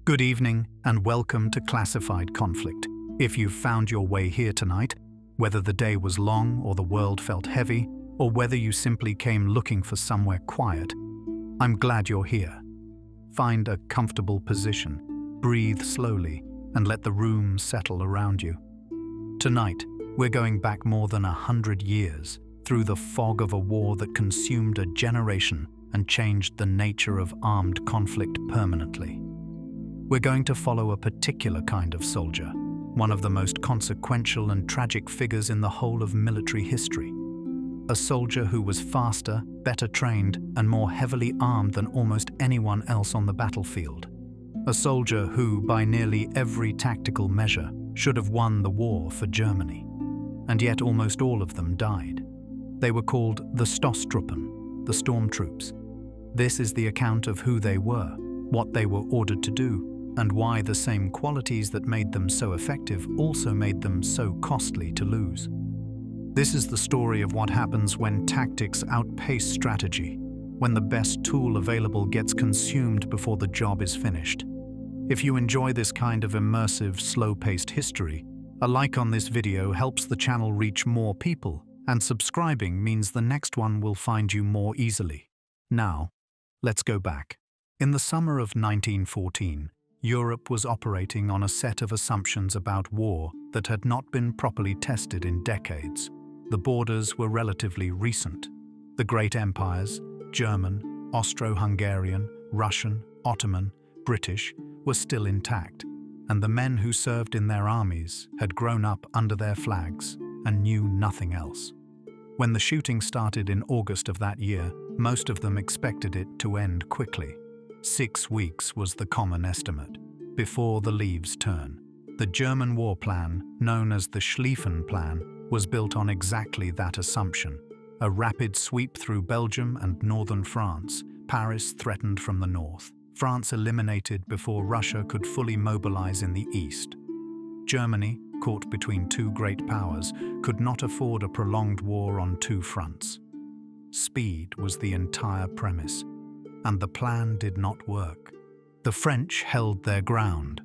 Good evening and welcome to Classified Conflict. If you've found your way here tonight, whether the day was long or the world felt heavy, or whether you simply came looking for somewhere quiet, I'm glad you're here. Find a comfortable position, breathe slowly, and let the room settle around you. Tonight, we're going back more than 100 years, through the fog of a war that consumed a generation and changed the nature of armed conflict permanently. We're going to follow a particular kind of soldier, one of the most consequential and tragic figures in the whole of military history. A soldier who was faster, better trained, and more heavily armed than almost anyone else on the battlefield. A soldier who, by nearly every tactical measure, should have won the war for Germany. And yet almost all of them died. They were called the Stormtroopers, the Stormtroopers. This is the account of who they were, what they were ordered to do, and why the same qualities that made them so effective also made them so costly to lose. This is the story of what happens when tactics outpace strategy, when the best tool available gets consumed before the job is finished. If you enjoy this kind of immersive, slow-paced history, a like on this video helps the channel reach more people, and subscribing means the next one will find you more easily. Now, let's go back. In the summer of 1914, Europe was operating on a set of assumptions about war that had not been properly tested in decades. The borders were relatively recent. The great empires, German, Austro-Hungarian, Russian, Ottoman, British, were still intact, and the men who served in their armies had grown up under their flags and knew nothing else. When the shooting started in August of that year, most of them expected it to end quickly. 6 weeks was the common estimate, before the leaves turn. The German war plan, known as the Schlieffen Plan, was built on exactly that assumption. A rapid sweep through Belgium and northern France, Paris threatened from the north. France eliminated before Russia could fully mobilize in the east. Germany, caught between two great powers, could not afford a prolonged war on two fronts. Speed was the entire premise, and the plan did not work. The French held their ground.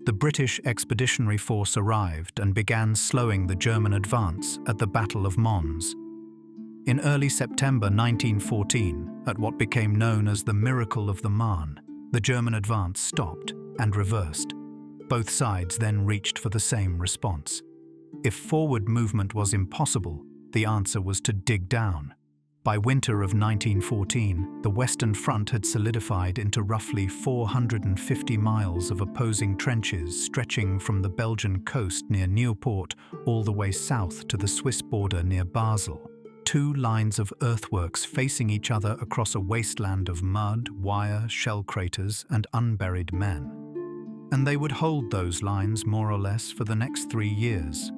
The British Expeditionary Force arrived and began slowing the German advance at the Battle of Mons. In early September 1914, at what became known as the Miracle of the Marne, the German advance stopped and reversed. Both sides then reached for the same response. If forward movement was impossible, the answer was to dig down. By winter of 1914, the Western Front had solidified into roughly 450 miles of opposing trenches stretching from the Belgian coast near Nieuport all the way south to the Swiss border near Basel. 2 lines of earthworks facing each other across a wasteland of mud, wire, shell craters, and unburied men. And they would hold those lines more or less for the next 3 years.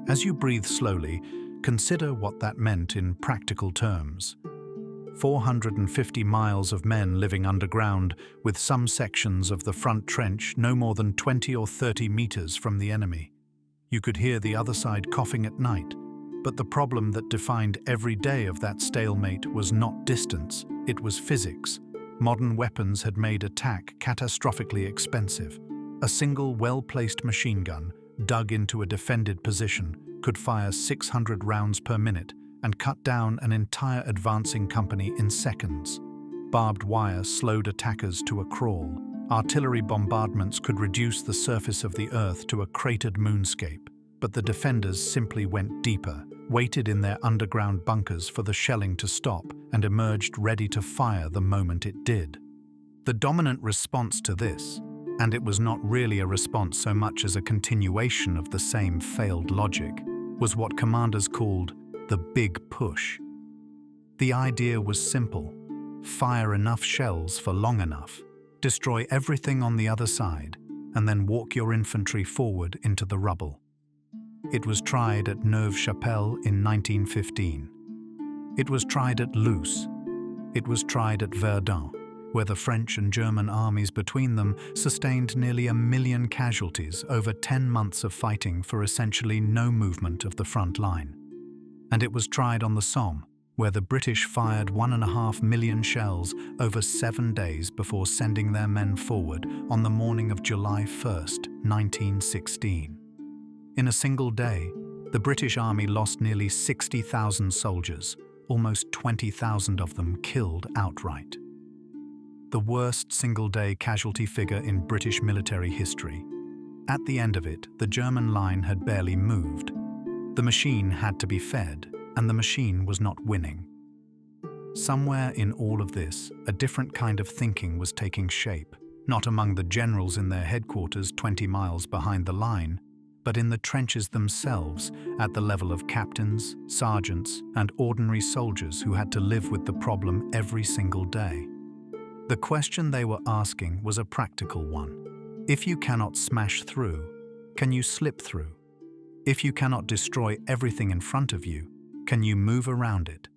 As you breathe slowly, consider what that meant in practical terms. 450 miles of men living underground, with some sections of the front trench no more than 20 or 30 meters from the enemy. You could hear the other side coughing at night, but the problem that defined every day of that stalemate was not distance, it was physics. Modern weapons had made attack catastrophically expensive. A single well-placed machine gun, dug into a defended position, could fire 600 rounds per minute and cut down an entire advancing company in seconds. Barbed wire slowed attackers to a crawl. Artillery bombardments could reduce the surface of the earth to a cratered moonscape, but the defenders simply went deeper, waited in their underground bunkers for the shelling to stop, and emerged ready to fire the moment it did. The dominant response to this, and it was not really a response so much as a continuation of the same failed logic, was what commanders called the big push. The idea was simple: fire enough shells for long enough, destroy everything on the other side, and then walk your infantry forward into the rubble. It was tried at Neuve-Chapelle in 1915. It was tried at Loos. It was tried at Verdun, where the French and German armies between them sustained nearly 1 million casualties over 10 months of fighting for essentially no movement of the front line. And it was tried on the Somme, where the British fired 1.5 million shells over 7 days before sending their men forward on the morning of July 1st, 1916. In a single day, the British Army lost nearly 60,000 soldiers, almost 20,000 of them killed outright. The worst single-day casualty figure in British military history. At the end of it, the German line had barely moved. The machine had to be fed, and the machine was not winning. Somewhere in all of this, a different kind of thinking was taking shape, not among the generals in their headquarters 20 miles behind the line, but in the trenches themselves, at the level of captains, sergeants, and ordinary soldiers who had to live with the problem every single day. The question they were asking was a practical one. If you cannot smash through, can you slip through? If you cannot destroy everything in front of you, can you move around it?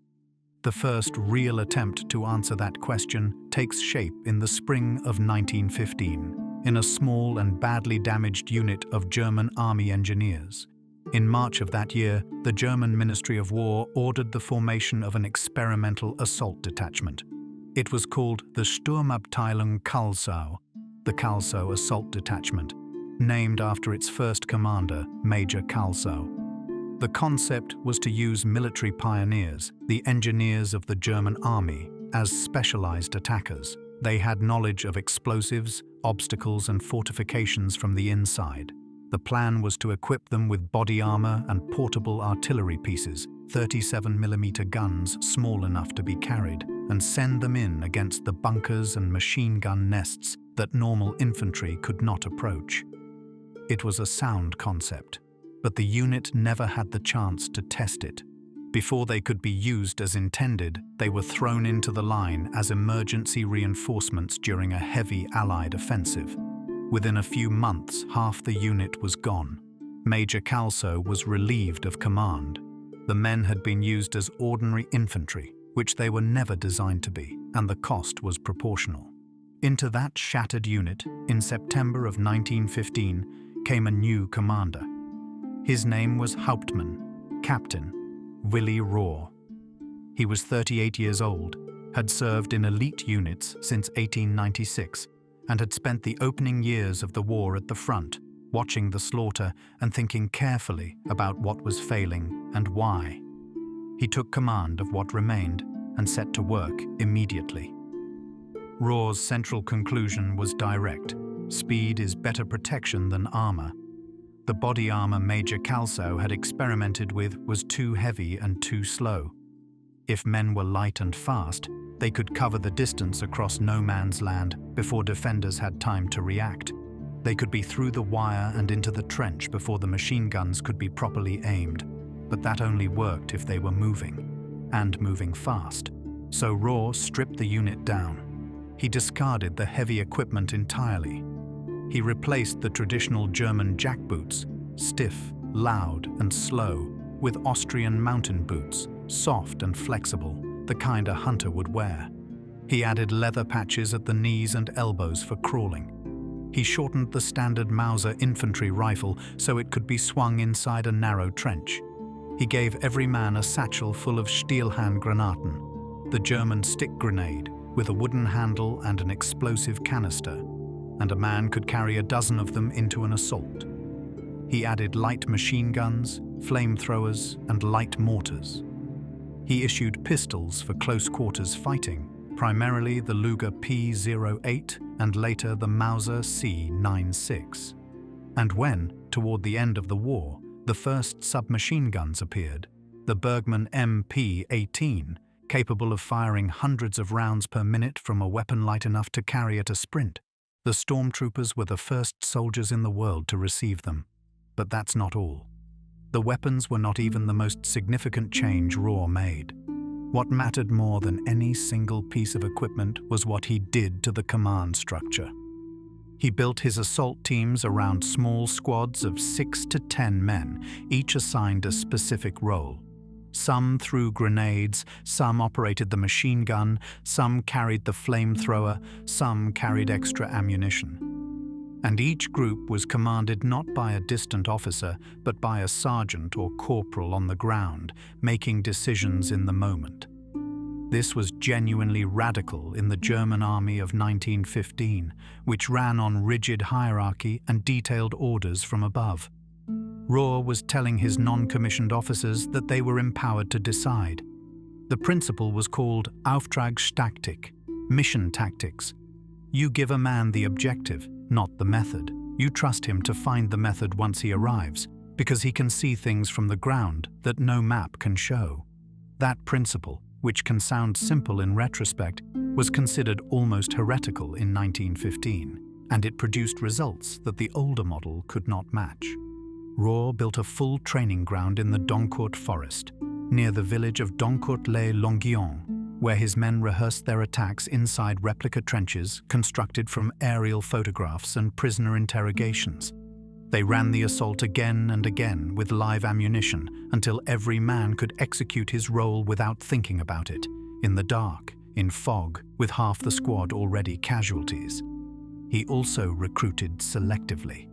The first real attempt to answer that question takes shape in the spring of 1915, in a small and badly damaged unit of German Army engineers. In March of that year, the German Ministry of War ordered the formation of an experimental assault detachment. It was called the Sturmabteilung Kalsow, the Kalsow Assault Detachment, named after its first commander, Major Kalsow. The concept was to use military pioneers, the engineers of the German army, as specialized attackers. They had knowledge of explosives, obstacles, and fortifications from the inside. The plan was to equip them with body armor and portable artillery pieces, 37mm guns small enough to be carried, and send them in against the bunkers and machine gun nests that normal infantry could not approach. It was a sound concept, but the unit never had the chance to test it. Before they could be used as intended, they were thrown into the line as emergency reinforcements during a heavy Allied offensive. Within a few months, half the unit was gone. Major Kalsow was relieved of command. The men had been used as ordinary infantry, which they were never designed to be, and the cost was proportional. Into that shattered unit, in September of 1915, came a new commander. His name was Hauptmann, Captain, Willy Rohr. He was 38 years old, had served in elite units since 1896, and had spent the opening years of the war at the front, watching the slaughter and thinking carefully about what was failing and why. He took command of what remained and set to work immediately. Rohr's central conclusion was direct. Speed is better protection than armor. The body armor Major Kalsow had experimented with was too heavy and too slow. If men were light and fast, they could cover the distance across no man's land before defenders had time to react. They could be through the wire and into the trench before the machine guns could be properly aimed. But that only worked if they were moving, and moving fast. So Rohr stripped the unit down. He discarded the heavy equipment entirely. He replaced the traditional German jackboots, stiff, loud, and slow, with Austrian mountain boots, soft and flexible, the kind a hunter would wear. He added leather patches at the knees and elbows for crawling. He shortened the standard Mauser infantry rifle so it could be swung inside a narrow trench. He gave every man a satchel full of Stielhandgranaten, the German stick grenade, with a wooden handle and an explosive canister, and a man could carry a dozen of them into an assault. He added light machine guns, flamethrowers, and light mortars. He issued pistols for close-quarters fighting, primarily the Luger P-08 and later the Mauser C-96. And when, toward the end of the war, the first submachine guns appeared, the Bergmann MP-18, capable of firing hundreds of rounds per minute from a weapon light enough to carry at a sprint. The Stormtroopers were the first soldiers in the world to receive them. But that's not all. The weapons were not even the most significant change Rohr made. What mattered more than any single piece of equipment was what he did to the command structure. He built his assault teams around small squads of 6 to 10 men, each assigned a specific role. Some threw grenades, some operated the machine gun, some carried the flamethrower, some carried extra ammunition. And each group was commanded not by a distant officer, but by a sergeant or corporal on the ground, making decisions in the moment. This was genuinely radical in the German army of 1915, which ran on rigid hierarchy and detailed orders from above. Rohr was telling his non-commissioned officers that they were empowered to decide. The principle was called Auftragstaktik, mission tactics. You give a man the objective, not the method. You trust him to find the method once he arrives, because he can see things from the ground that no map can show. That principle, which can sound simple in retrospect, was considered almost heretical in 1915, and it produced results that the older model could not match. Rohr built a full training ground in the Doncourt forest, near the village of Doncourt-les-Longuillons, where his men rehearsed their attacks inside replica trenches constructed from aerial photographs and prisoner interrogations. They ran the assault again and again with live ammunition until every man could execute his role without thinking about it, in the dark, in fog, with half the squad already casualties. He also recruited selectively.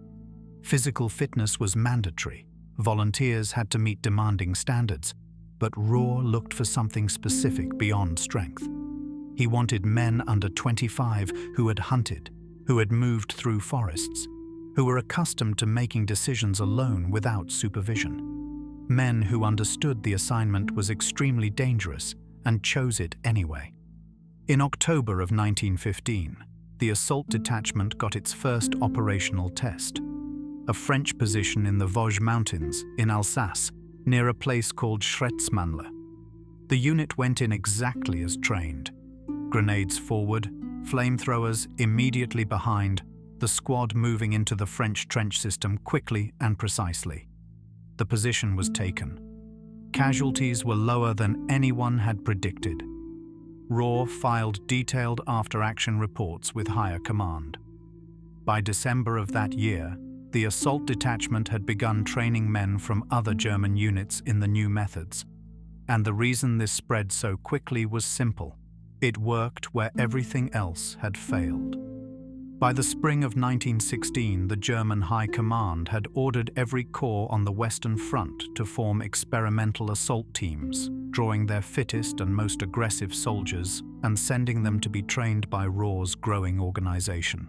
Physical fitness was mandatory. Volunteers had to meet demanding standards, but Rohr looked for something specific beyond strength. He wanted men under 25 who had hunted, who had moved through forests, who were accustomed to making decisions alone without supervision. Men who understood the assignment was extremely dangerous and chose it anyway. In October of 1915, the assault detachment got its first operational test. A French position in the Vosges Mountains, in Alsace, near a place called Schretzmanle. The unit went in exactly as trained. Grenades forward, flamethrowers immediately behind, the squad moving into the French trench system quickly and precisely. The position was taken. Casualties were lower than anyone had predicted. Rohr filed detailed after-action reports with higher command. By December of that year, the assault detachment had begun training men from other German units in the new methods. And the reason this spread so quickly was simple. It worked where everything else had failed. By the spring of 1916, the German High Command had ordered every corps on the Western Front to form experimental assault teams, drawing their fittest and most aggressive soldiers and sending them to be trained by Rohr's growing organization.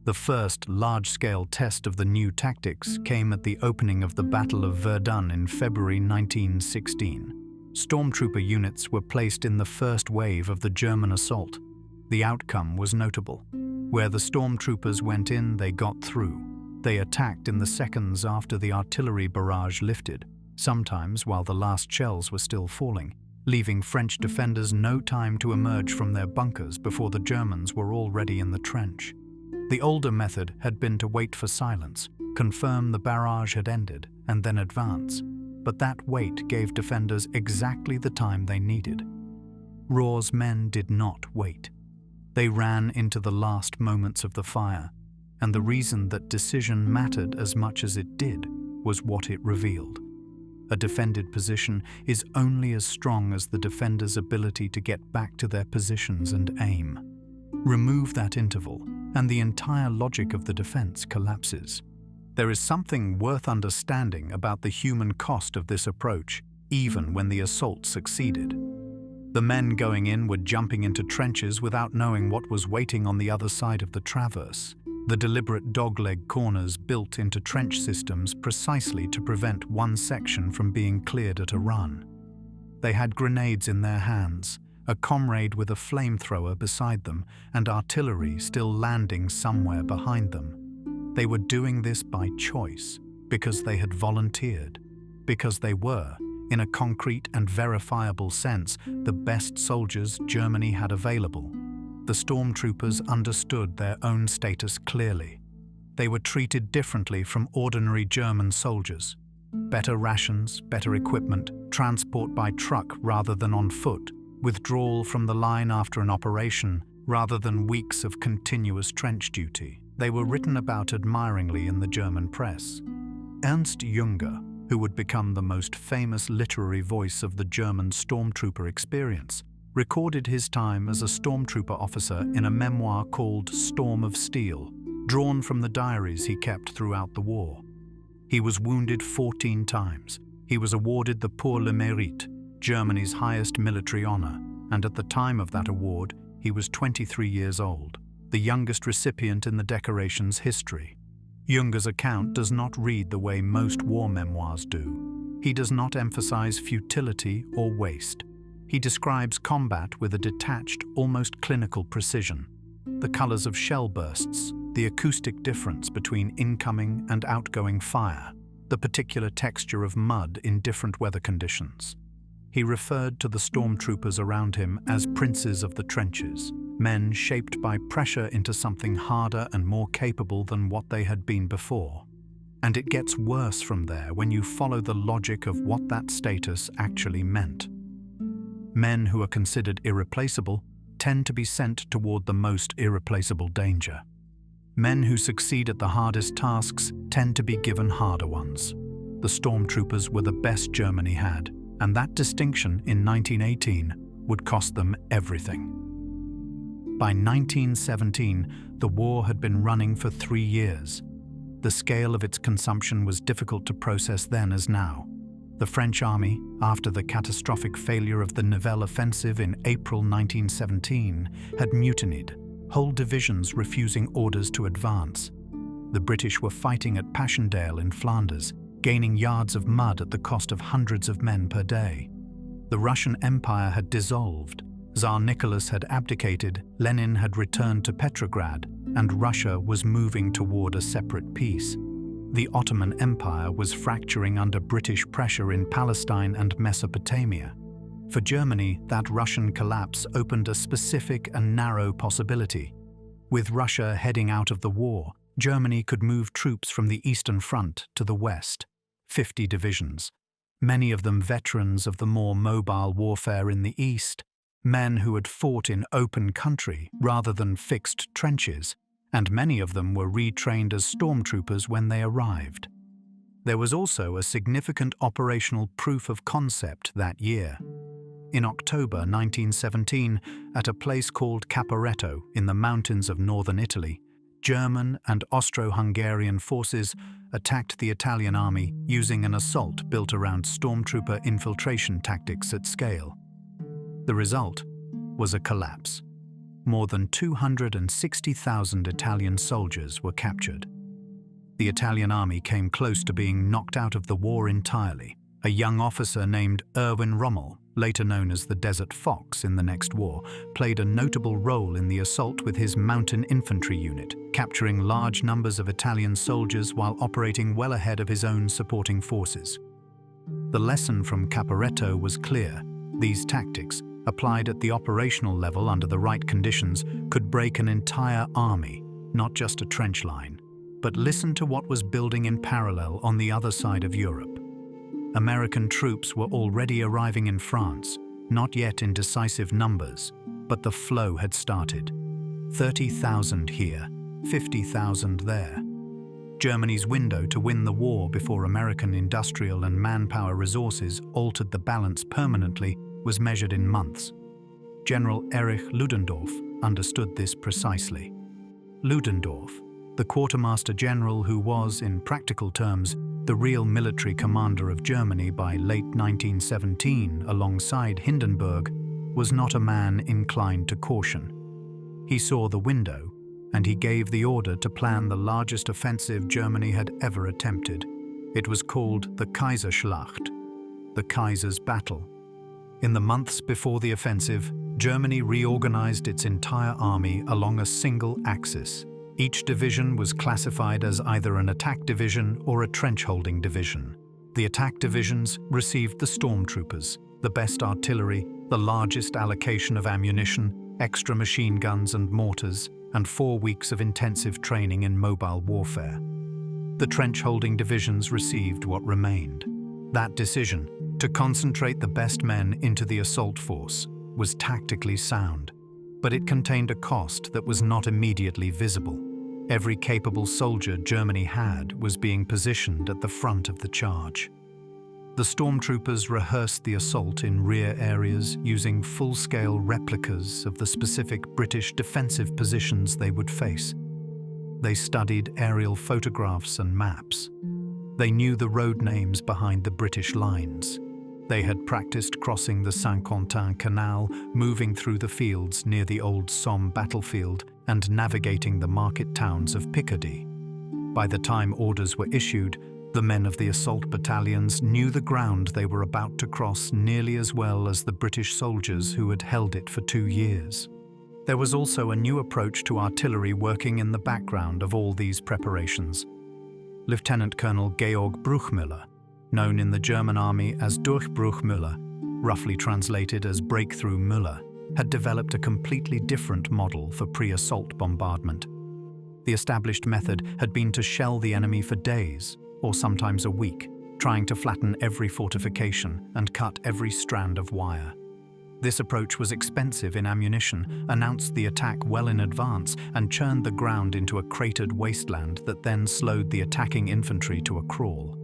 The first large-scale test of the new tactics came at the opening of the Battle of Verdun in February 1916. Stormtrooper units were placed in the first wave of the German assault. The outcome was notable. Where the Stormtroopers went in, they got through. They attacked in the seconds after the artillery barrage lifted, sometimes while the last shells were still falling, leaving French defenders no time to emerge from their bunkers before the Germans were already in the trench. The older method had been to wait for silence, confirm the barrage had ended, and then advance. But that wait gave defenders exactly the time they needed. Rohr's men did not wait. They ran into the last moments of the fire, and the reason that decision mattered as much as it did was what it revealed. A defended position is only as strong as the defender's ability to get back to their positions and aim. Remove that interval, and the entire logic of the defense collapses. There is something worth understanding about the human cost of this approach, even when the assault succeeded. The men going in were jumping into trenches without knowing what was waiting on the other side of the traverse. The deliberate dogleg corners built into trench systems precisely to prevent one section from being cleared at a run. They had grenades in their hands, a comrade with a flamethrower beside them, and artillery still landing somewhere behind them. They were doing this by choice, because they had volunteered, because they were, in a concrete and verifiable sense, the best soldiers Germany had available. The Stormtroopers understood their own status clearly. They were treated differently from ordinary German soldiers. Better rations, better equipment, transport by truck rather than on foot, withdrawal from the line after an operation rather than weeks of continuous trench duty. They were written about admiringly in the German press. Ernst Jünger, who would become the most famous literary voice of the German Stormtrooper experience, recorded his time as a Stormtrooper officer in a memoir called Storm of Steel, drawn from the diaries he kept throughout the war. He was wounded 14 times. He was awarded the Pour le Mérite, Germany's highest military honor, and at the time of that award, he was 23 years old, the youngest recipient in the decoration's history. Jünger's account does not read the way most war memoirs do. He does not emphasize futility or waste. He describes combat with a detached, almost clinical precision. The colors of shell bursts, the acoustic difference between incoming and outgoing fire, the particular texture of mud in different weather conditions. He referred to the stormtroopers around him as princes of the trenches, men shaped by pressure into something harder and more capable than what they had been before. And it gets worse from there when you follow the logic of what that status actually meant. Men who are considered irreplaceable tend to be sent toward the most irreplaceable danger. Men who succeed at the hardest tasks tend to be given harder ones. The stormtroopers were the best Germany had, and that distinction in 1918 would cost them everything. By 1917, the war had been running for 3 years. The scale of its consumption was difficult to process then as now. The French army, after the catastrophic failure of the Nivelle offensive in April 1917, had mutinied, whole divisions refusing orders to advance. The British were fighting at Passchendaele in Flanders, gaining yards of mud at the cost of hundreds of men per day. The Russian Empire had dissolved, Tsar Nicholas had abdicated, Lenin had returned to Petrograd, and Russia was moving toward a separate peace. The Ottoman Empire was fracturing under British pressure in Palestine and Mesopotamia. For Germany, that Russian collapse opened a specific and narrow possibility. With Russia heading out of the war, Germany could move troops from the Eastern Front to the West, 50 divisions, many of them veterans of the more mobile warfare in the East, men who had fought in open country rather than fixed trenches, and many of them were retrained as stormtroopers when they arrived. There was also a significant operational proof of concept that year. In October 1917, at a place called Caporetto in the mountains of northern Italy, German and Austro-Hungarian forces attacked the Italian army using an assault built around stormtrooper infiltration tactics at scale. The result was a collapse. More than 260,000 Italian soldiers were captured. The Italian army came close to being knocked out of the war entirely. A young officer named Erwin Rommel, later known as the Desert Fox in the next war, played a notable role in the assault with his mountain infantry unit, capturing large numbers of Italian soldiers while operating well ahead of his own supporting forces. The lesson from Caporetto was clear. These tactics, applied at the operational level under the right conditions, could break an entire army, not just a trench line. But listen to what was building in parallel on the other side of Europe. American troops were already arriving in France, not yet in decisive numbers, but the flow had started. 30,000 here, 50,000 there. Germany's window to win the war before American industrial and manpower resources altered the balance permanently was measured in months. General Erich Ludendorff understood this precisely. Ludendorff, the quartermaster general who was, in practical terms, the real military commander of Germany by late 1917 alongside Hindenburg, was not a man inclined to caution. He saw the window, and he gave the order to plan the largest offensive Germany had ever attempted. It was called the Kaiserschlacht, the Kaiser's Battle. In the months before the offensive, Germany reorganized its entire army along a single axis. Each division was classified as either an attack division or a trench-holding division. The attack divisions received the stormtroopers, the best artillery, the largest allocation of ammunition, extra machine guns and mortars, and 4 weeks of intensive training in mobile warfare. The trench-holding divisions received what remained. That decision, to concentrate the best men into the assault force, was tactically sound, but it contained a cost that was not immediately visible. Every capable soldier Germany had was being positioned at the front of the charge. The stormtroopers rehearsed the assault in rear areas using full-scale replicas of the specific British defensive positions they would face. They studied aerial photographs and maps. They knew the road names behind the British lines. They had practiced crossing the Saint-Quentin Canal, moving through the fields near the old Somme battlefield, and navigating the market towns of Picardy. By the time orders were issued, the men of the assault battalions knew the ground they were about to cross nearly as well as the British soldiers who had held it for 2 years. There was also a new approach to artillery working in the background of all these preparations. Lieutenant Colonel Georg Bruchmüller, known in the German army as Bruchmüller, roughly translated as Breakthrough Müller, had developed a completely different model for pre-assault bombardment. The established method had been to shell the enemy for days, or sometimes a week, trying to flatten every fortification and cut every strand of wire. This approach was expensive in ammunition, announced the attack well in advance, and churned the ground into a cratered wasteland that then slowed the attacking infantry to a crawl.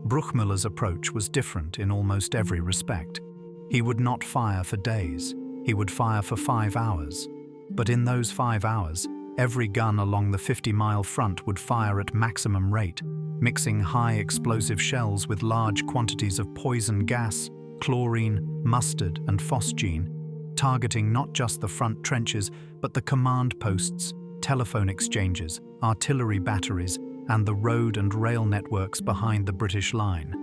Bruchmüller's approach was different in almost every respect. He would not fire for days, he would fire for 5 hours. But in those 5 hours, every gun along the 50-mile front would fire at maximum rate, mixing high explosive shells with large quantities of poison gas, chlorine, mustard, and phosgene, targeting not just the front trenches, but the command posts, telephone exchanges, artillery batteries, and the road and rail networks behind the British line.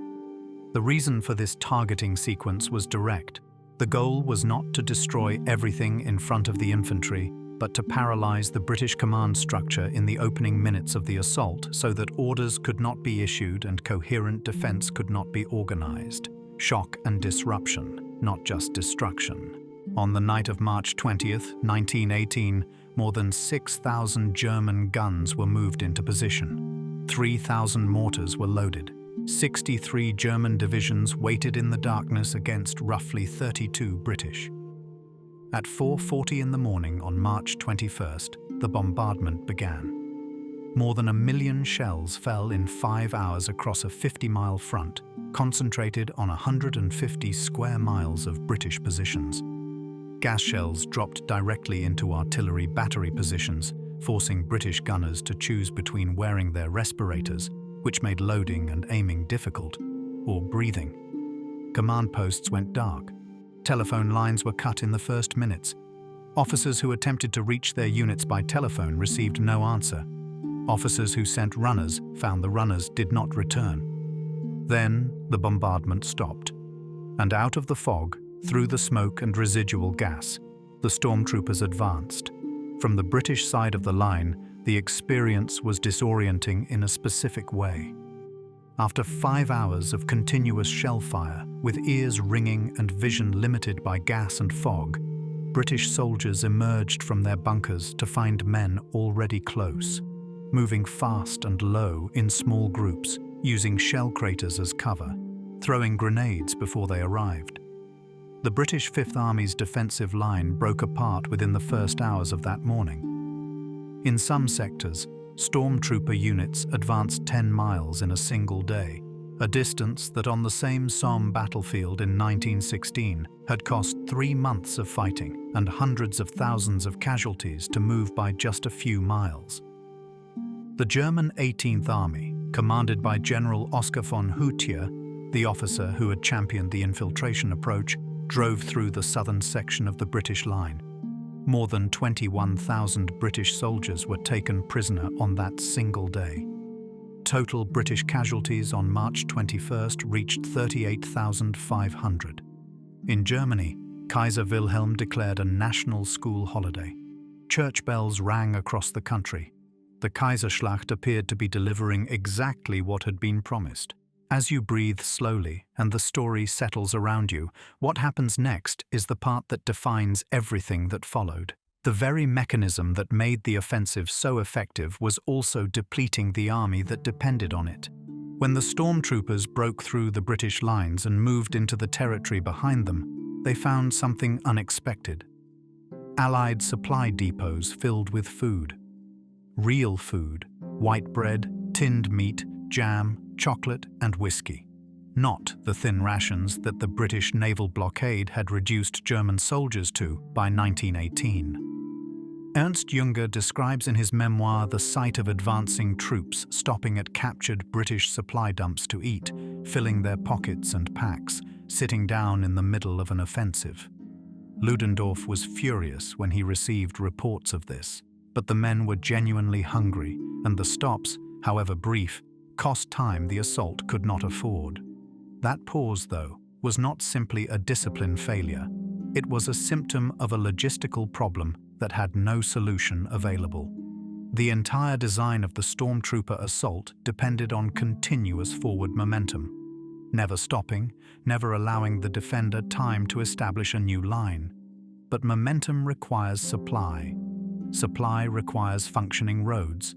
The reason for this targeting sequence was direct. The goal was not to destroy everything in front of the infantry, but to paralyze the British command structure in the opening minutes of the assault so that orders could not be issued and coherent defense could not be organized. Shock and disruption, not just destruction. On the night of March 20th, 1918, more than 6,000 German guns were moved into position. 3,000 mortars were loaded. 63 German divisions waited in the darkness against roughly 32 British. At 4:40 in the morning on March 21st, the bombardment began. More than 1 million shells fell in 5 hours across a 50-mile front, concentrated on 150 square miles of British positions. Gas shells dropped directly into artillery battery positions, forcing British gunners to choose between wearing their respirators, which made loading and aiming difficult, or breathing. Command posts went dark. Telephone lines were cut in the first minutes. Officers who attempted to reach their units by telephone received no answer. Officers who sent runners found the runners did not return. Then the bombardment stopped, and out of the fog, through the smoke and residual gas, the stormtroopers advanced. From the British side of the line, the experience was disorienting in a specific way. After 5 hours of continuous shell fire, with ears ringing and vision limited by gas and fog, British soldiers emerged from their bunkers to find men already close, moving fast and low in small groups, using shell craters as cover, throwing grenades before they arrived. The British Fifth Army's defensive line broke apart within the first hours of that morning. In some sectors, Stormtrooper units advanced 10 miles in a single day, a distance that on the same Somme battlefield in 1916 had cost 3 months of fighting and hundreds of thousands of casualties to move by just a few miles. The German 18th Army, commanded by General Oskar von Hutier, the officer who had championed the infiltration approach, drove through the southern section of the British line. More than 21,000 British soldiers were taken prisoner on that single day. Total British casualties on March 21st reached 38,500. In Germany, Kaiser Wilhelm declared a national school holiday. Church bells rang across the country. The Kaiserschlacht appeared to be delivering exactly what had been promised. As you breathe slowly and the story settles around you, what happens next is the part that defines everything that followed. The very mechanism that made the offensive so effective was also depleting the army that depended on it. When the stormtroopers broke through the British lines and moved into the territory behind them, they found something unexpected. Allied supply depots filled with food. Real food, white bread, tinned meat, jam, chocolate and whiskey. Not the thin rations that the British naval blockade had reduced German soldiers to by 1918. Ernst Jünger describes in his memoir the sight of advancing troops stopping at captured British supply dumps to eat, filling their pockets and packs, sitting down in the middle of an offensive. Ludendorff was furious when he received reports of this, but the men were genuinely hungry, and the stops, however brief, cost time the assault could not afford. That pause, though, was not simply a discipline failure. It was a symptom of a logistical problem that had no solution available. The entire design of the Stormtrooper assault depended on continuous forward momentum, never stopping, never allowing the defender time to establish a new line. But momentum requires supply. Supply requires functioning roads.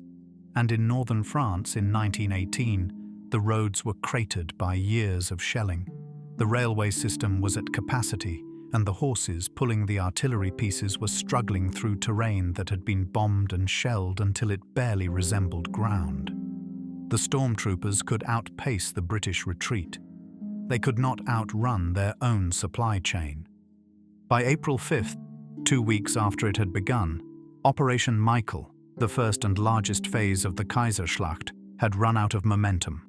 And in northern France in 1918, the roads were cratered by years of shelling. The railway system was at capacity, and the horses pulling the artillery pieces were struggling through terrain that had been bombed and shelled until it barely resembled ground. The Stormtroopers could outpace the British retreat. They could not outrun their own supply chain. By April 5th, 2 weeks after it had begun, Operation Michael, the first and largest phase of the Kaiserschlacht, had run out of momentum.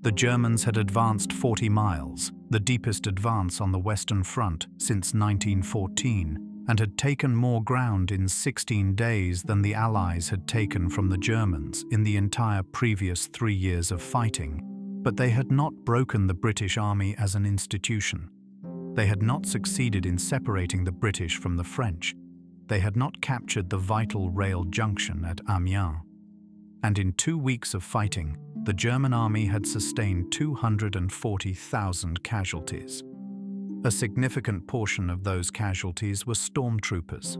The Germans had advanced 40 miles, the deepest advance on the Western Front since 1914, and had taken more ground in 16 days than the Allies had taken from the Germans in the entire previous 3 years of fighting. But they had not broken the British Army as an institution. They had not succeeded in separating the British from the French. They had not captured the vital rail junction at Amiens. And in 2 weeks of fighting, the German army had sustained 240,000 casualties. A significant portion of those casualties were Stormtroopers.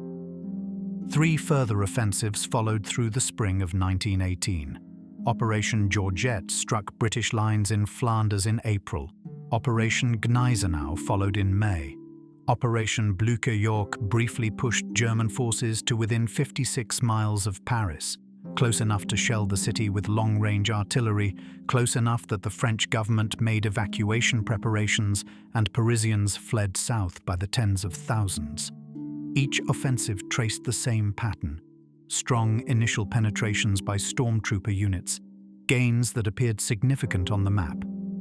3 further offensives followed through the spring of 1918. Operation Georgette struck British lines in Flanders in April. Operation Gneisenau followed in May. Operation Blücher-York briefly pushed German forces to within 56 miles of Paris, close enough to shell the city with long-range artillery, close enough that the French government made evacuation preparations and Parisians fled south by the tens of thousands. Each offensive traced the same pattern: strong initial penetrations by Stormtrooper units, gains that appeared significant on the map,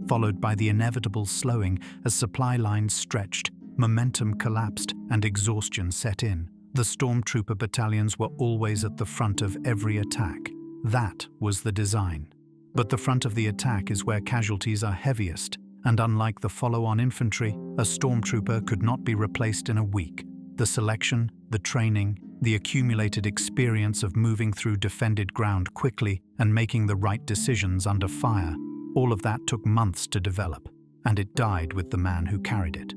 followed by the inevitable slowing as supply lines stretched, momentum collapsed, and exhaustion set in. The Stormtrooper battalions were always at the front of every attack. That was the design. But the front of the attack is where casualties are heaviest, and unlike the follow-on infantry, a Stormtrooper could not be replaced in a week. The selection, the training, the accumulated experience of moving through defended ground quickly and making the right decisions under fire, all of that took months to develop, and it died with the man who carried it.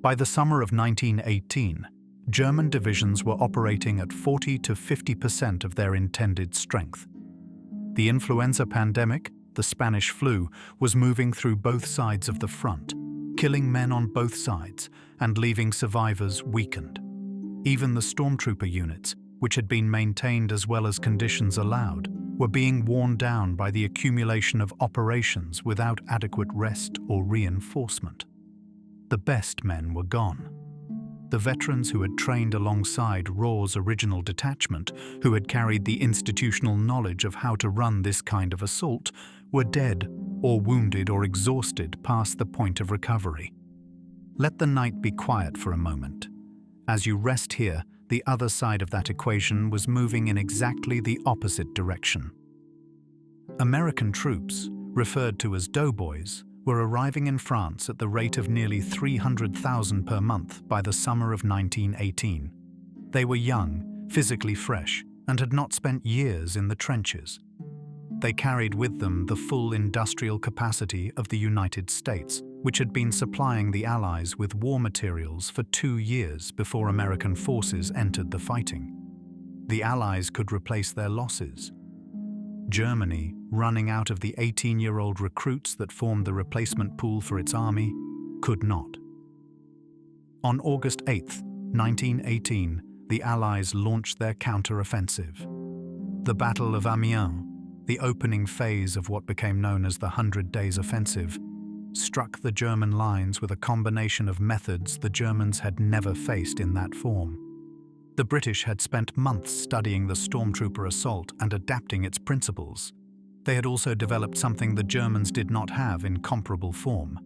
By the summer of 1918, German divisions were operating at 40 to 50% of their intended strength. The influenza pandemic, the Spanish flu, was moving through both sides of the front, killing men on both sides and leaving survivors weakened. Even the Stormtrooper units, which had been maintained as well as conditions allowed, were being worn down by the accumulation of operations without adequate rest or reinforcement. The best men were gone. The veterans who had trained alongside Rohr's original detachment, who had carried the institutional knowledge of how to run this kind of assault, were dead or wounded or exhausted past the point of recovery. Let the night be quiet for a moment. As you rest here, the other side of that equation was moving in exactly the opposite direction. American troops, referred to as doughboys, were arriving in France at the rate of nearly 300,000 per month by the summer of 1918. They were young, physically fresh, and had not spent years in the trenches. They carried with them the full industrial capacity of the United States, which had been supplying the Allies with war materials for 2 years before American forces entered the fighting. The Allies could replace their losses. Germany, running out of the 18-year-old recruits that formed the replacement pool for its army, could not. On August 8, 1918, the Allies launched their counter-offensive. The Battle of Amiens, the opening phase of what became known as the 100 Days Offensive, struck the German lines with a combination of methods the Germans had never faced in that form. The British had spent months studying the Stormtrooper assault and adapting its principles. They had also developed something the Germans did not have in comparable form: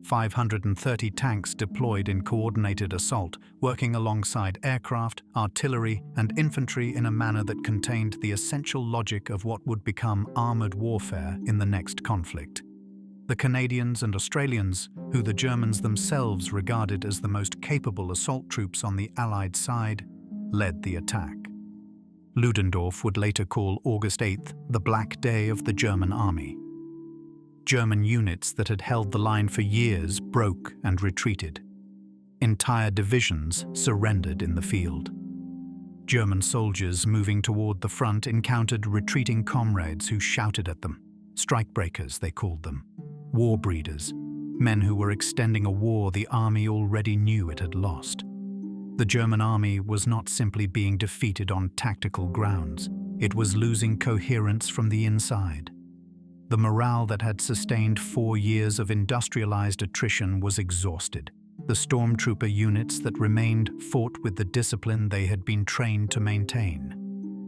530 tanks deployed in coordinated assault, working alongside aircraft, artillery, and infantry in a manner that contained the essential logic of what would become armored warfare in the next conflict. The Canadians and Australians, who the Germans themselves regarded as the most capable assault troops on the Allied side, led the attack. Ludendorff would later call August 8th the Black Day of the German Army. German units that had held the line for years broke and retreated. Entire divisions surrendered in the field. German soldiers moving toward the front encountered retreating comrades who shouted at them. Strikebreakers, they called them. War breeders, men who were extending a war the army already knew it had lost. The German army was not simply being defeated on tactical grounds, it was losing coherence from the inside. The morale that had sustained 4 years of industrialized attrition was exhausted. The Stormtrooper units that remained fought with the discipline they had been trained to maintain.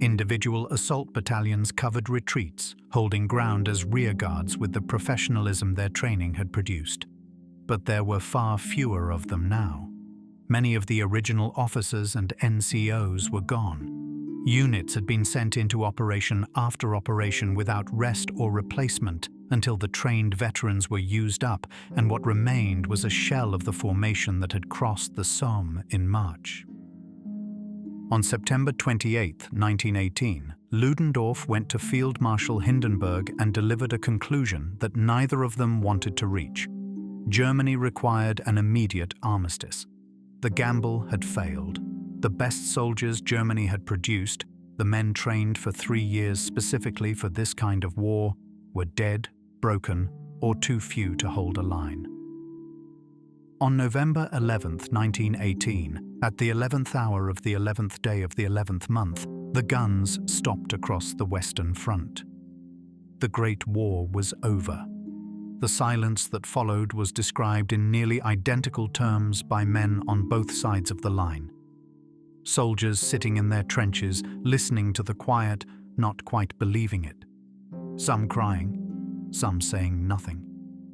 Individual assault battalions covered retreats, holding ground as rearguards with the professionalism their training had produced. But there were far fewer of them now. Many of the original officers and NCOs were gone. Units had been sent into operation after operation without rest or replacement until the trained veterans were used up and what remained was a shell of the formation that had crossed the Somme in March. On September 28, 1918, Ludendorff went to Field Marshal Hindenburg and delivered a conclusion that neither of them wanted to reach. Germany required an immediate armistice. The gamble had failed. The best soldiers Germany had produced, the men trained for 3 years specifically for this kind of war, were dead, broken, or too few to hold a line. On November 11, 1918, at the 11th hour of the 11th day of the 11th month, the guns stopped across the Western Front. The Great War was over. The silence that followed was described in nearly identical terms by men on both sides of the line. Soldiers sitting in their trenches, listening to the quiet, not quite believing it. Some crying, some saying nothing.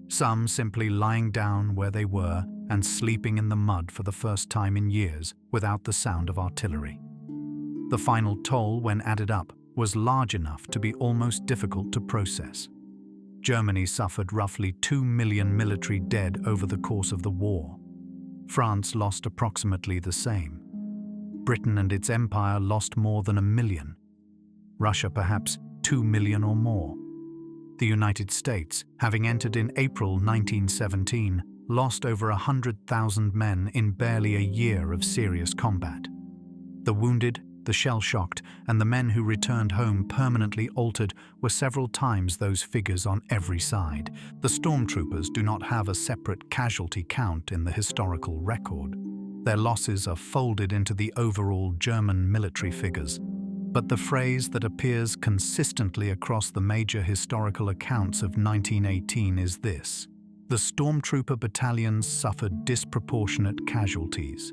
Some simply lying down where they were and sleeping in the mud for the first time in years without the sound of artillery. The final toll, when added up, was large enough to be almost difficult to process. Germany suffered roughly 2 million military dead over the course of the war. France lost approximately the same. Britain and its empire lost more than 1 million. Russia perhaps 2 million or more. The United States, having entered in April 1917, lost over 100,000 men in barely a year of serious combat. The wounded, the shell-shocked, and the men who returned home permanently altered were several times those figures on every side. The Stormtroopers do not have a separate casualty count in the historical record. Their losses are folded into the overall German military figures. But the phrase that appears consistently across the major historical accounts of 1918 is this: the Stormtrooper battalions suffered disproportionate casualties.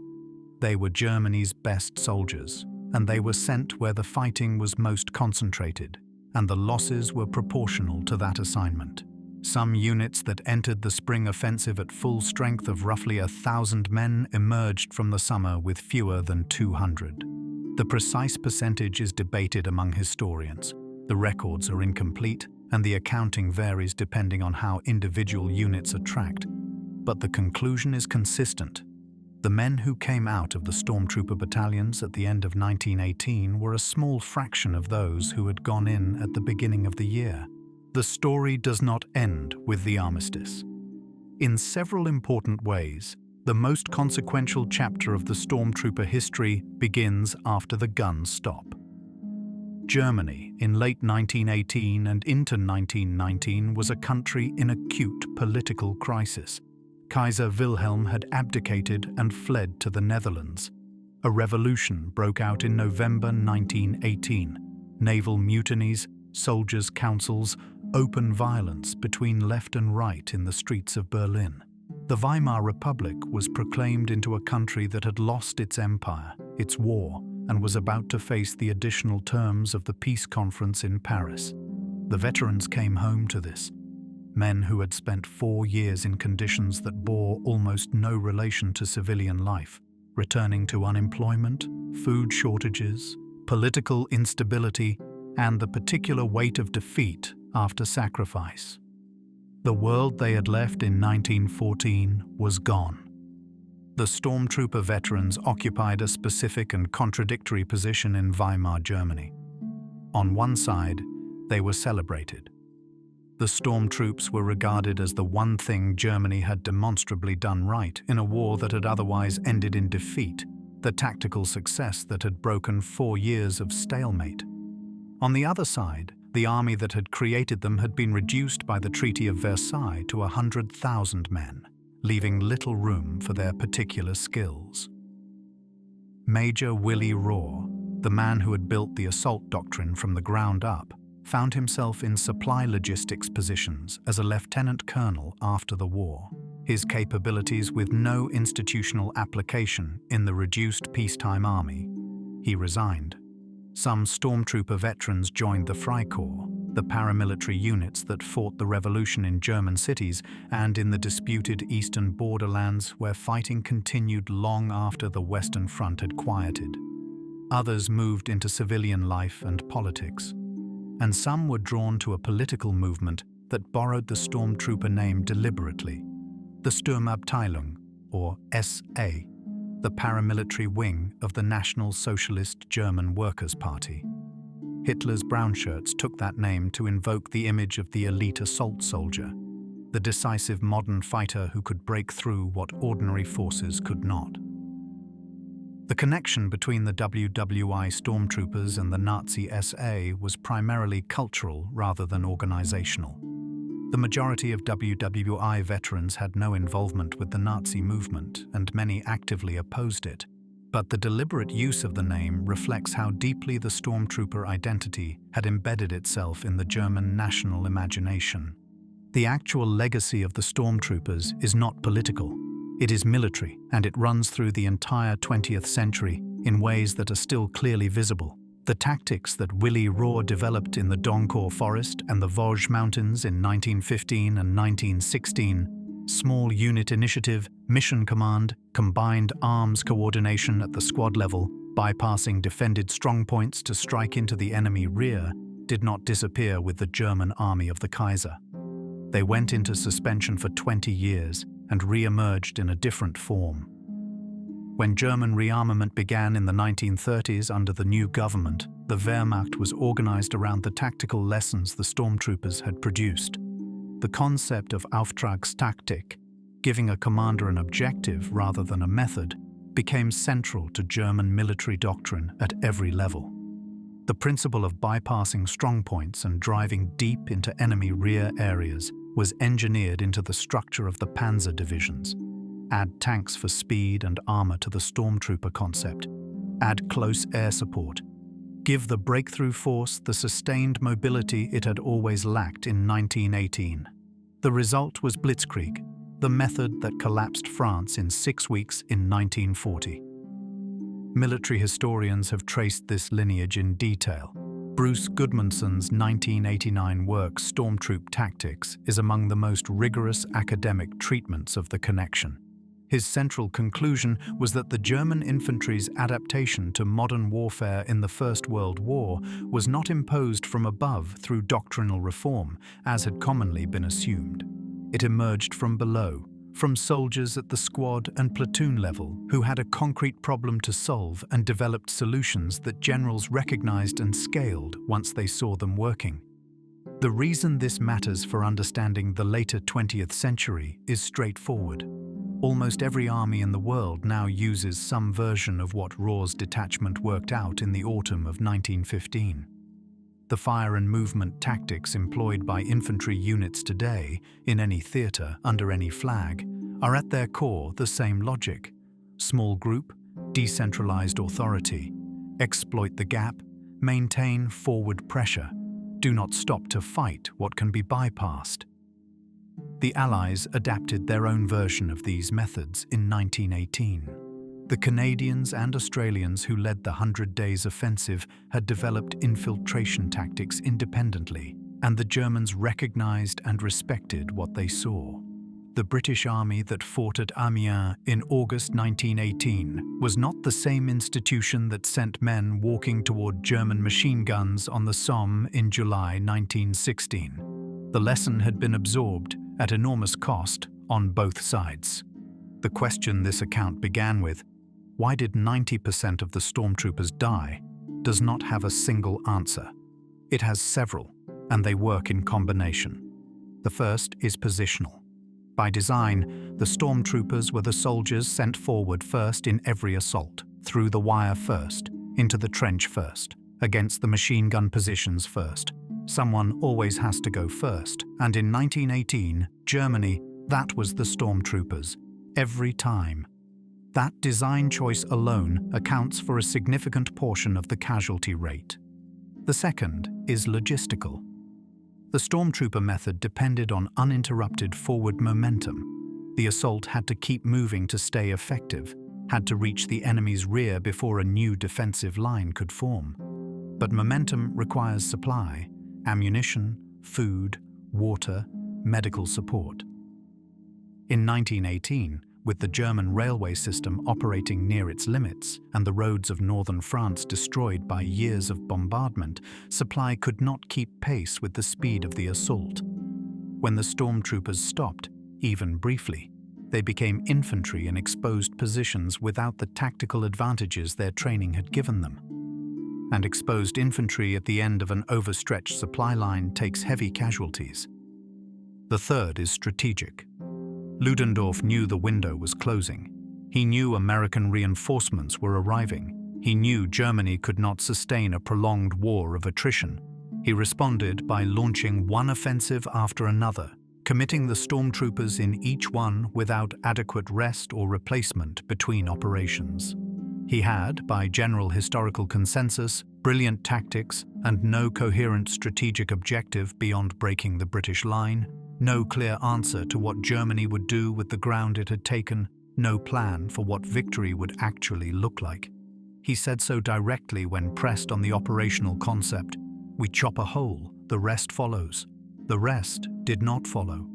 They were Germany's best soldiers, and they were sent where the fighting was most concentrated, and the losses were proportional to that assignment. Some units that entered the spring offensive at full strength of roughly 1,000 men emerged from the summer with fewer than 200. The precise percentage is debated among historians. The records are incomplete, and the accounting varies depending on how individual units are tracked. But the conclusion is consistent. The men who came out of the Stormtrooper battalions at the end of 1918 were a small fraction of those who had gone in at the beginning of the year. The story does not end with the armistice. In several important ways, the most consequential chapter of the Stormtrooper history begins after the guns stop. Germany, in late 1918 and into 1919, was a country in acute political crisis. Kaiser Wilhelm had abdicated and fled to the Netherlands. A revolution broke out in November 1918. Naval mutinies, soldiers' councils, open violence between left and right in the streets of Berlin. The Weimar Republic was proclaimed into a country that had lost its empire, its war, and was about to face the additional terms of the peace conference in Paris. The veterans came home to this. men who had spent 4 years in conditions that bore almost no relation to civilian life, returning to unemployment, food shortages, political instability, and the particular weight of defeat after sacrifice. The world they had left in 1914 was gone. The Stormtrooper veterans occupied a specific and contradictory position in Weimar Germany. On one side, they were celebrated. The Stormtroops were regarded as the one thing Germany had demonstrably done right in a war that had otherwise ended in defeat, the tactical success that had broken 4 years of stalemate. On the other side, the army that had created them had been reduced by the Treaty of Versailles to 100,000 men, leaving little room for their particular skills. Major Willy Rohr, the man who had built the assault doctrine from the ground up, found himself in supply logistics positions as a lieutenant colonel after the war, his capabilities with no institutional application in the reduced peacetime army. He resigned. Some Stormtrooper veterans joined the Freikorps, the paramilitary units that fought the revolution in German cities and in the disputed eastern borderlands where fighting continued long after the Western Front had quieted. Others moved into civilian life and politics, and some were drawn to a political movement that borrowed the Stormtrooper name deliberately, the Sturmabteilung, or SA, the paramilitary wing of the National Socialist German Workers' Party. Hitler's brownshirts took that name to invoke the image of the elite assault soldier, the decisive modern fighter who could break through what ordinary forces could not. The connection between the WWII Stormtroopers and the Nazi SA was primarily cultural rather than organizational. The majority of WWII veterans had no involvement with the Nazi movement, and many actively opposed it. But the deliberate use of the name reflects how deeply the Stormtrooper identity had embedded itself in the German national imagination. The actual legacy of the Stormtroopers is not political. It is military, and it runs through the entire 20th century in ways that are still clearly visible. The tactics that Willy Rohr developed in the Doncourt Forest and the Vosges Mountains in 1915 and 1916, small unit initiative, mission command, combined arms coordination at the squad level, bypassing defended strongpoints to strike into the enemy rear, did not disappear with the German army of the Kaiser. They went into suspension for 20 years and re-emerged in a different form. When German rearmament began in the 1930s under the new government, the Wehrmacht was organized around the tactical lessons the Stormtroopers had produced. The concept of Auftragstaktik, giving a commander an objective rather than a method, became central to German military doctrine at every level. The principle of bypassing strongpoints and driving deep into enemy rear areas was engineered into the structure of the panzer divisions. Add tanks for speed and armor to the Stormtrooper concept. Add close air support. Give the breakthrough force the sustained mobility it had always lacked in 1918. The result was Blitzkrieg, the method that collapsed France in 6 weeks in 1940. Military historians have traced this lineage in detail. Bruce Gudmundsson's 1989 work Stormtroop Tactics is among the most rigorous academic treatments of the connection. His central conclusion was that the German infantry's adaptation to modern warfare in the First World War was not imposed from above through doctrinal reform, as had commonly been assumed. It emerged from below, from soldiers at the squad and platoon level who had a concrete problem to solve and developed solutions that generals recognized and scaled once they saw them working. The reason this matters for understanding the later 20th century is straightforward. Almost every army in the world now uses some version of what Rohr's detachment worked out in the autumn of 1915. The fire and movement tactics employed by infantry units today, in any theatre, under any flag, are at their core the same logic. Small group, decentralized authority, exploit the gap, maintain forward pressure, do not stop to fight what can be bypassed. The Allies adapted their own version of these methods in 1918. The Canadians and Australians who led the 100 Days Offensive had developed infiltration tactics independently, and the Germans recognized and respected what they saw. The British army that fought at Amiens in August 1918 was not the same institution that sent men walking toward German machine guns on the Somme in July 1916. The lesson had been absorbed at enormous cost on both sides. The question this account began with, "Why did 90% of the stormtroopers die?" does not have a single answer. It has several, and they work in combination. The first is positional. By design, the stormtroopers were the soldiers sent forward first in every assault, through the wire first, into the trench first, against the machine gun positions first. Someone always has to go first, and in 1918, Germany, that was the stormtroopers, every time. That design choice alone accounts for a significant portion of the casualty rate. The second is logistical. The stormtrooper method depended on uninterrupted forward momentum. The assault had to keep moving to stay effective, had to reach the enemy's rear before a new defensive line could form. But momentum requires supply, ammunition, food, water, medical support. In 1918, with the German railway system operating near its limits and the roads of northern France destroyed by years of bombardment, supply could not keep pace with the speed of the assault. When the stormtroopers stopped, even briefly, they became infantry in exposed positions without the tactical advantages their training had given them. And exposed infantry at the end of an overstretched supply line takes heavy casualties. The third is strategic. Ludendorff knew the window was closing. He knew American reinforcements were arriving. He knew Germany could not sustain a prolonged war of attrition. He responded by launching one offensive after another, committing the stormtroopers in each one without adequate rest or replacement between operations. He had, by general historical consensus, brilliant tactics and no coherent strategic objective beyond breaking the British line, no clear answer to what Germany would do with the ground it had taken, no plan for what victory would actually look like. He said so directly when pressed on the operational concept, "We chop a hole, the rest follows." The rest did not follow.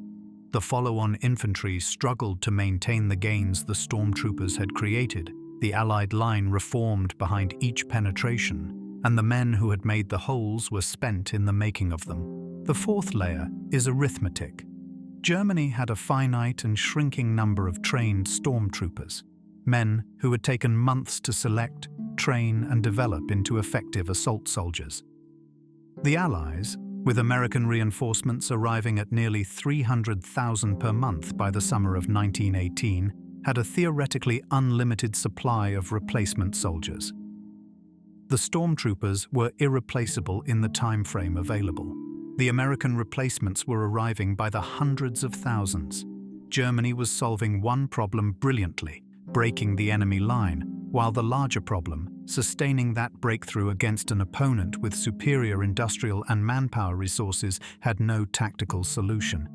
The follow-on infantry struggled to maintain the gains the stormtroopers had created. The Allied line reformed behind each penetration, and the men who had made the holes were spent in the making of them. The fourth layer is arithmetic. Germany had a finite and shrinking number of trained stormtroopers, men who had taken months to select, train, and develop into effective assault soldiers. The Allies, with American reinforcements arriving at nearly 300,000 per month by the summer of 1918, had a theoretically unlimited supply of replacement soldiers. The stormtroopers were irreplaceable in the time frame available. The American replacements were arriving by the hundreds of thousands. Germany was solving one problem brilliantly, breaking the enemy line, while the larger problem, sustaining that breakthrough against an opponent with superior industrial and manpower resources, had no tactical solution.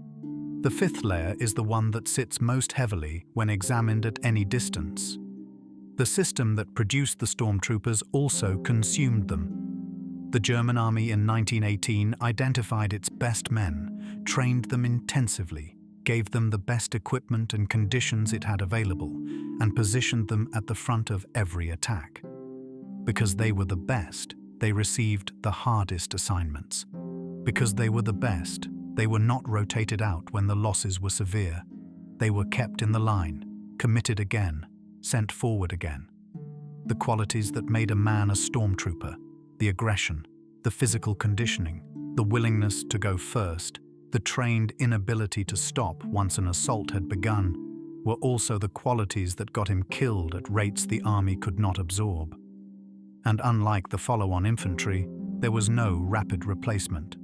The fifth layer is the one that sits most heavily when examined at any distance. The system that produced the stormtroopers also consumed them. The German army in 1918 identified its best men, trained them intensively, gave them the best equipment and conditions it had available, and positioned them at the front of every attack. Because they were the best, they received the hardest assignments. Because they were the best, they were not rotated out when the losses were severe. They were kept in the line, committed again, sent forward again. The qualities that made a man a stormtrooper, the aggression, the physical conditioning, the willingness to go first, the trained inability to stop once an assault had begun, were also the qualities that got him killed at rates the army could not absorb. And unlike the follow-on infantry, there was no rapid replacement.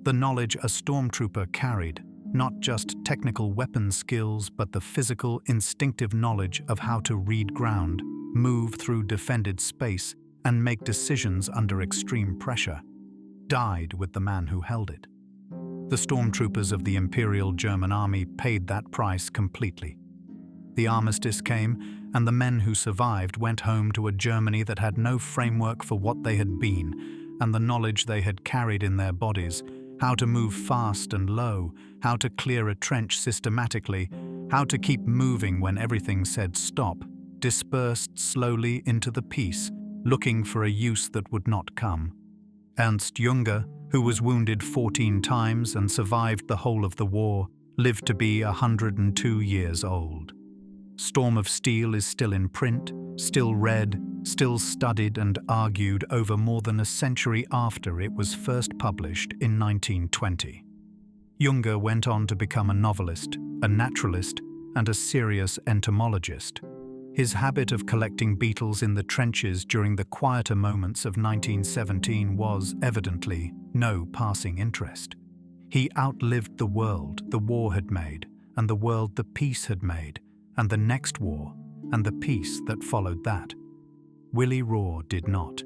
The knowledge a stormtrooper carried, not just technical weapon skills but the physical, instinctive knowledge of how to read ground, move through defended space, and make decisions under extreme pressure, died with the man who held it. The stormtroopers of the Imperial German Army paid that price completely. The armistice came, and the men who survived went home to a Germany that had no framework for what they had been, and the knowledge they had carried in their bodies how to move fast and low, how to clear a trench systematically, how to keep moving when everything said stop, dispersed slowly into the peace, looking for a use that would not come. Ernst Jünger, who was wounded 14 times and survived the whole of the war, lived to be 102 years old. Storm of Steel is still in print, still read, still studied and argued over more than a century after it was first published in 1920. Jünger went on to become a novelist, a naturalist, and a serious entomologist. His habit of collecting beetles in the trenches during the quieter moments of 1917 was, evidently, no passing interest. He outlived the world the war had made, and the world the peace had made, and the next war, and the peace that followed that. Willy Rohr did not.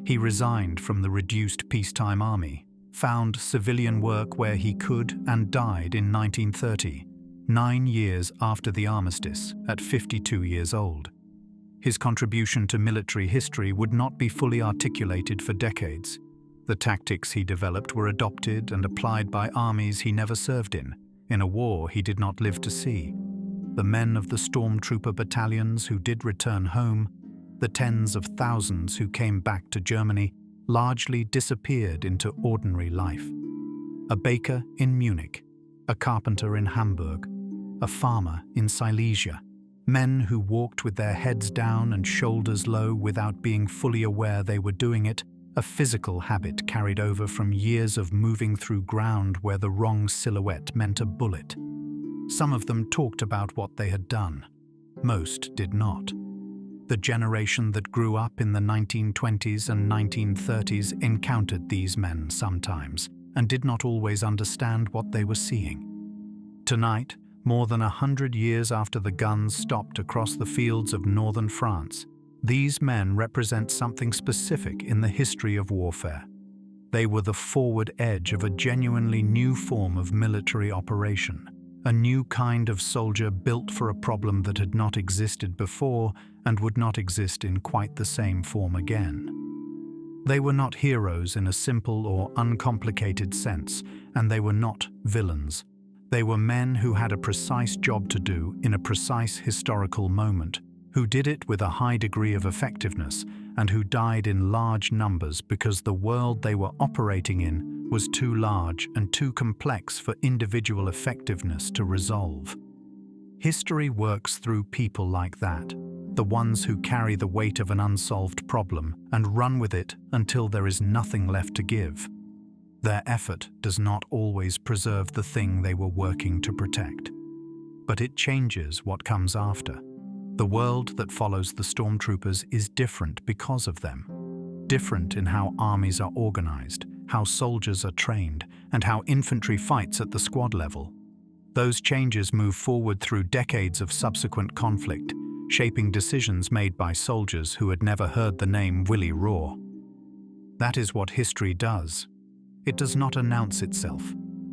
He resigned from the reduced peacetime army, found civilian work where he could, and died in 1930, 9 years after the armistice, at 52 years old. His contribution to military history would not be fully articulated for decades. The tactics he developed were adopted and applied by armies he never served in a war he did not live to see. The men of the Stormtrooper battalions who did return home, the tens of thousands who came back to Germany, largely disappeared into ordinary life. A baker in Munich, a carpenter in Hamburg, a farmer in Silesia, men who walked with their heads down and shoulders low without being fully aware they were doing it, a physical habit carried over from years of moving through ground where the wrong silhouette meant a bullet. Some of them talked about what they had done. Most did not. The generation that grew up in the 1920s and 1930s encountered these men sometimes and did not always understand what they were seeing. Tonight, more than 100 years after the guns stopped across the fields of northern France, these men represent something specific in the history of warfare. They were the forward edge of a genuinely new form of military operation, a new kind of soldier built for a problem that had not existed before and would not exist in quite the same form again. They were not heroes in a simple or uncomplicated sense, and they were not villains. They were men who had a precise job to do in a precise historical moment, who did it with a high degree of effectiveness, and who died in large numbers because the world they were operating in was too large and too complex for individual effectiveness to resolve. History works through people like that, the ones who carry the weight of an unsolved problem and run with it until there is nothing left to give. Their effort does not always preserve the thing they were working to protect, but it changes what comes after. The world that follows the Stormtroopers is different because of them. Different in how armies are organized, how soldiers are trained, and how infantry fights at the squad level. Those changes move forward through decades of subsequent conflict, shaping decisions made by soldiers who had never heard the name Willy Rohr. That is what history does. It does not announce itself.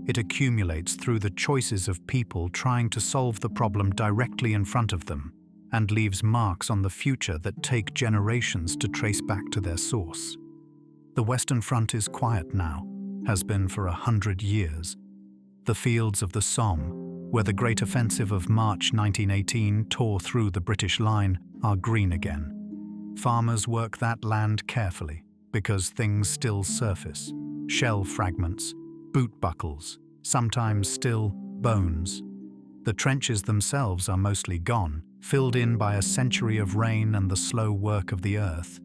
It accumulates through the choices of people trying to solve the problem directly in front of them, and leaves marks on the future that take generations to trace back to their source. The Western Front is quiet now, has been for 100 years. The fields of the Somme, where the Great Offensive of March 1918 tore through the British line, are green again. Farmers work that land carefully, because things still surface. Shell fragments, boot buckles, sometimes still bones. The trenches themselves are mostly gone, filled in by a century of rain and the slow work of the earth.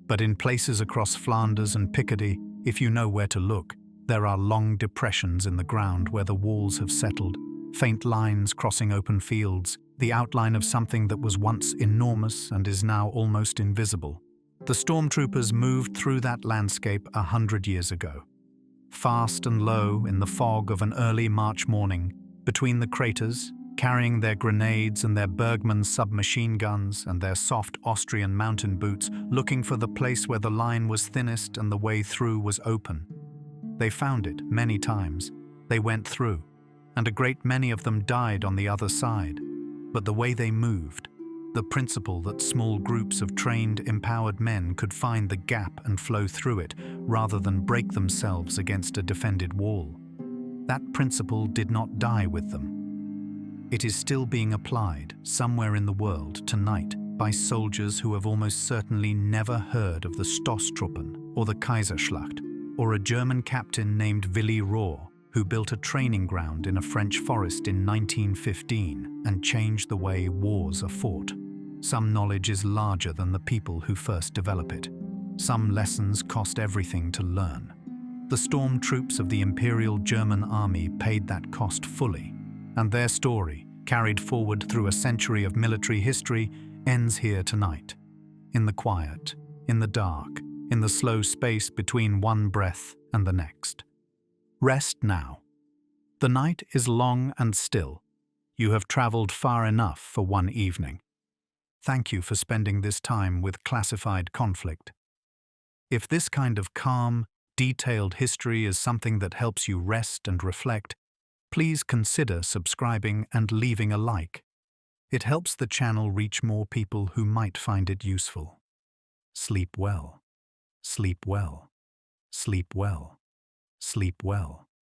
But in places across Flanders and Picardy, if you know where to look, there are long depressions in the ground where the walls have settled, faint lines crossing open fields, the outline of something that was once enormous and is now almost invisible. The Stormtroopers moved through that landscape 100 years ago. Fast and low in the fog of an early March morning, between the craters, carrying their grenades and their Bergmann submachine guns and their soft Austrian mountain boots, looking for the place where the line was thinnest and the way through was open. They found it many times. They went through, and a great many of them died on the other side. But the way they moved, the principle that small groups of trained, empowered men could find the gap and flow through it, rather than break themselves against a defended wall, that principle did not die with them. It is still being applied somewhere in the world tonight by soldiers who have almost certainly never heard of the Stormtroopers or the Kaiserschlacht, or a German captain named Willy Rohr, who built a training ground in a French forest in 1915 and changed the way wars are fought. Some knowledge is larger than the people who first develop it. Some lessons cost everything to learn. The stormtroops of the Imperial German Army paid that cost fully, and their story, carried forward through a century of military history, ends here tonight. In the quiet, in the dark, in the slow space between one breath and the next. Rest now. The night is long and still. You have traveled far enough for one evening. Thank you for spending this time with classified conflict. If this kind of calm, detailed history is something that helps you rest and reflect, please consider subscribing and leaving a like. It helps the channel reach more people who might find it useful. Sleep well. Sleep well. Sleep well. Sleep well.